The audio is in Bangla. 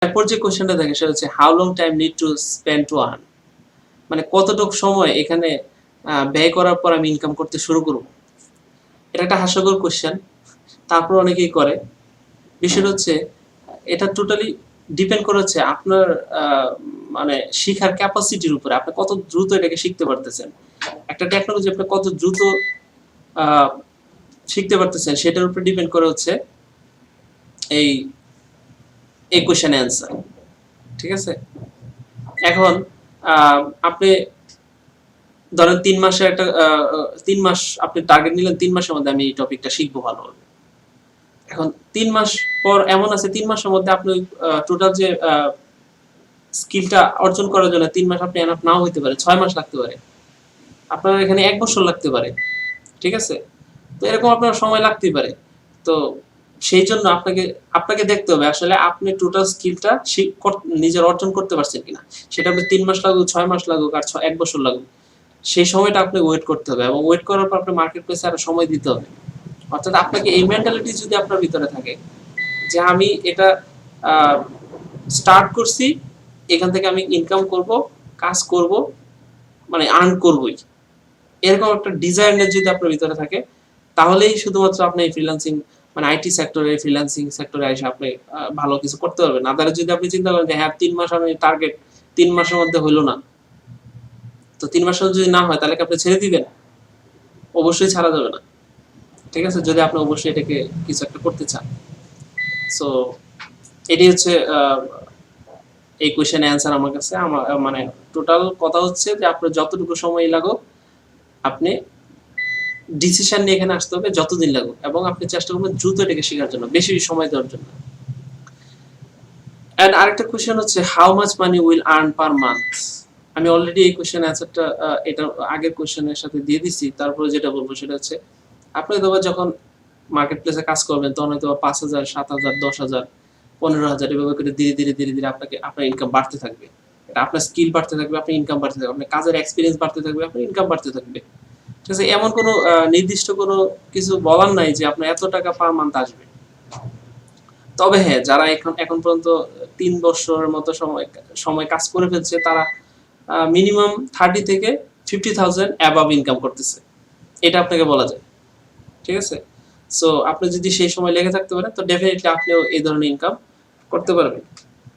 এরপর যে কোশ্চেনটা দেখে সেটা হচ্ছে how long time need to spend to earn, মানে কতটুকু সময় এখানে ব্যয় করার পর আমি ইনকাম করতে শুরু করব। এটা একটা হাস্যকর কোশ্চেন, তারপর অনেকেই করে। বিষয়টা হচ্ছে এটা টোটালি ডিপেন্ড করে হচ্ছে আপনার মানে শিখার ক্যাপাসিটির উপরে, আপনি কত দ্রুত এটাকে শিখতে পারতেছেন। একটা টেকনোলজি আপনি কত দ্রুত আহ, শিখতে পারতেছেন সেটার উপর ডিপেন্ড করে হচ্ছে এই এই কোশ্চেন অ্যান্সার। ঠিক আছে, এখন আপনি ধরেন 3 মাসের একটা 3 মাস আপনি টার্গেট নিলেন, 3 মাসের মধ্যে আমি এই টপিকটা শিখবো ভালোভাবে। এখন 3 মাস পর এমন আছে 3 মাসের মধ্যে আপনি টোটাল যে স্কিলটা অর্জন করার জন্য 3 মাস আপনি এনাফ নাও হইতে পারে, 6 মাস লাগতে পারে, আপনার এখানে 1 বছর লাগতে পারে। ঠিক আছে, তো এরকম আপনার সময় লাগতেই পারে। তো সেই জন্য আপনাকে আপনাকে দেখতে হবে আসলে আপনি টোটাল স্কিলটা নিজের অর্জন করতে পারছেন কিনা। সেটা আপনি 3 মাস লাগুক, 6 মাস লাগুক, আর 1 বছর লাগুক, সেই সময়টা আপনি ওয়েট করতে হবে, এবং ওয়েট করার পর আপনি মার্কেট প্লেসে আরো সময় দিতে হবে। অর্থাৎ আপনাকে এই মেন্টালিটি যদি আপনার ভিতরে থাকে যে আমি এটা স্টার্ট করছি, এখান থেকে আমি ইনকাম করব, কাজ করব, মানে আর্ন করবই, এরকম একটা ডিজায়ারনেস যদি আপনার ভিতরে থাকে, তাহলেই শুধুমাত্র আপনি এই ফ্রিল্যান্সিং মানে আইটি সেক্টরে, ফ্রিল্যান্সিং সেক্টরে এসে আপনি ভালো কিছু করতে পারবেন। আদারে যদি আপনি চিন্তা করেন যে হ্যাঁ 3 মাস আমি টার্গেট, 3 মাসের মধ্যে হইলো না, তো 3 মাসের যদি না হয় তাহলে কি আপনি ছেড়ে দিবেন? অবশ্যই ছাড়া যাবে না। ঠিক আছে, যদি আপনি অবশ্যই এটাকে কিছু একটা করতে চান। সো এটি হচ্ছে এই কোয়েশ্চেন অ্যান্সার আমার কাছে। আমার মানে টোটাল কথা হচ্ছে যে আপনার যতটুকু সময় লাগুক, আপনি ডিসিশন নিয়ে এখানে আসতে হবে যতদিন লাগুক, এবং আপনি চেষ্টা করবেন দ্রুত এটাকে শেখার জন্য, বেশি সময় দেওয়ার জন্য। এন্ড আরেকটা কোয়েশ্চেন হচ্ছে how much money will earn per month. আমি অলরেডি এই কোয়েশ্চেন অ্যান্সারটা এটা আগের কোয়েশ্চেনের সাথে দিয়ে দিছি। তারপরে যেটা বলবো সেটা হচ্ছে আপনি হয়তো যখন মার্কেট প্লেসে কাজ করবেন তখন হয়তো 5,000, 7,000, 10,000, 15,000 এভাবে করে ধীরে ধীরে ধীরে ধীরে আপনাকে আপনার ইনকাম বাড়তে থাকবে। এটা আপনার স্কিল বাড়তে থাকবে, আপনার ইনকাম বাড়তে থাকবে, আপনার কাজের এক্সপিরিয়েন্স বাড়তে থাকবে, আপনার ইনকাম বাড়তে থাকবে। ঠিক আছে, এমন কোনো নির্দিষ্ট কোনো কিছু বলার নাই যে আপনার এত টাকা পার মান্থ আসবে। তবে হ্যাঁ, যারা এখন এখন পর্যন্ত 3 বছরের মতো সময় সময় কাজ করে ফেলছে, তারা মিনিমাম 30 থেকে 50,000 অ্যাবাভ ইনকাম করতেছে, এটা আপনাকে বলা যায়। ঠিক আছে, সো আপনি যদি সেই সময় লেগে থাকতে পারেন তো ডেফিনেটলি আপনিও এই ধরনের ইনকাম করতে পারবেন।